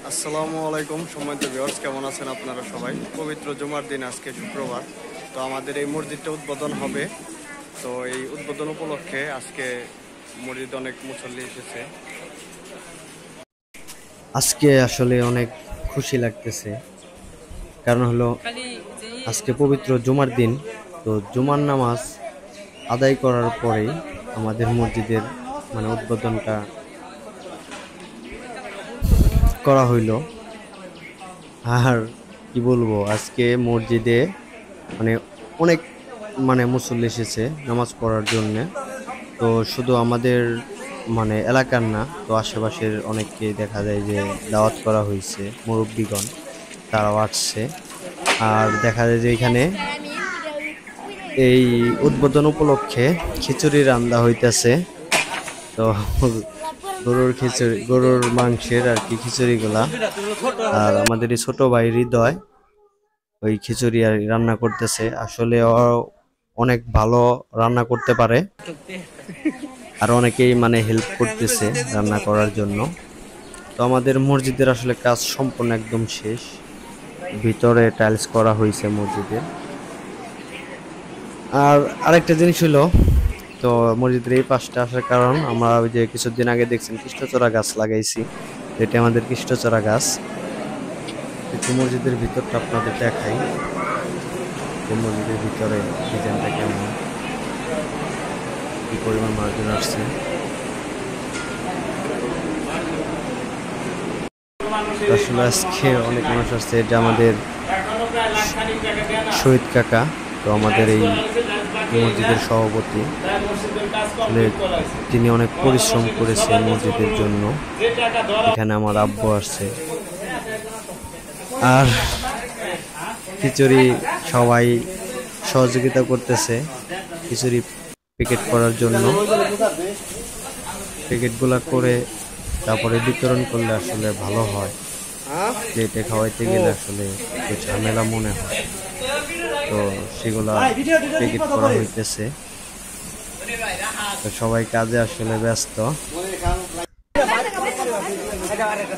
আসসালামু আলাইকুম সম্মানিত ভিউয়ার্স, কেমন আছেন আপনারা সবাই? পবিত্র জুমার দিন, আজকে শুক্রবার। তো আমাদের এই মসজিদটা উদ্বোধন হবে। তো এই উদ্বোধন উপলক্ষে আজকে মসজিদে অনেক মুসল্লি এসেছে। আজকে আসলে অনেক খুশি লাগতেছে, কারণ হলো আজকে পবিত্র জুমার দিন। তো জুমার নামাজ আদায় করার পরেই আমাদের মসজিদের উদ্বোধনটা করা হইলো। আর কি বলবো, আজকে মসজিদে মানে অনেক মুসল্লি এসেছে নামাজ পড়ার জন্য। তো শুধু আমাদের এলাকার না, তো আশেপাশের অনেককে দেখা যায় যে দাওয়াত করা হয়েছে, মুরব্বীগণ তারাও আসছে। আর দেখা যায় যে এখানে এই উদ্বোধন উপলক্ষে খিচুড়ি রান্না হইতেছে। তো গরুর খিচুড়ি, গরুর মাংসের আর কি খিচুড়িগুলা। আর আমাদের এই ছোট ভাই হৃদয় ওই খিচুড়ি আর রান্না করতেছে। আসলে ও অনেক ভালো রান্না করতে পারে, আর অনেকেই হেল্প করতেছে রান্না করার জন্য। তো আমাদের মসজিদের আসলে কাজ সম্পূর্ণ একদম শেষ। ভিতরে টাইলস করা হয়েছে মসজিদে। আর আরেকটা জিনিস হলো, তো মসজিদের এই পাশটা আসার কারণ, আমরা ওই যে কিছুদিন আগে দেখছেন কৃষ্ণচূড়া গাছ লাগাইছি। এটা আমাদের কৃষ্ণচূড়া গাছ। একটু মসজিদের ভিতরটা আপনাদের দেখাই, যে মসজিদের ভিতরে ডিজাইনটা কেমন, কি পরিমাণ মানুষজন আসছে। আসলে আজকে অনেক মানুষ আসছে। এটা আমাদের শহীদ কাকা, তো আমাদের এই মসজিদের সভাপতি। তিনি অনেক পরিশ্রম করেছেন মসজিদের জন্য। এখানে আমার আব্বু আসছে। আর খিচুড়ি সবাই সহযোগিতা করতেছে খিচুড়ি প্যাকেট করার জন্য। প্যাকেটগুলা করে তারপরে বিতরণ করলে আসলে ভালো হয়। প্লেটে খাওয়াইতে গেলে আসলে একটু ঝামেলা মনে হয়। তো সেগুলা প্যাকেট করা হইতেছে। তো সবাই কাজে আসলে ব্যস্ত।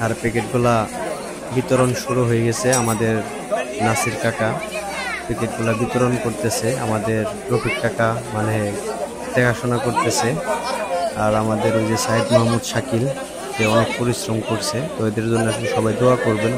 আর প্যাকেটগুলা বিতরণ শুরু হয়ে গেছে। আমাদের নাসির কাকা প্যাকেটগুলা বিতরণ করতেছে, আমাদের রফিক কাকা দেখাশোনা করতেছে। আর আমাদের ওই যে সাইদ মাহমুদ শাকিল, সে অনেক পরিশ্রম করছে। তো এদের জন্য আসলে সবাই দোয়া করবেন।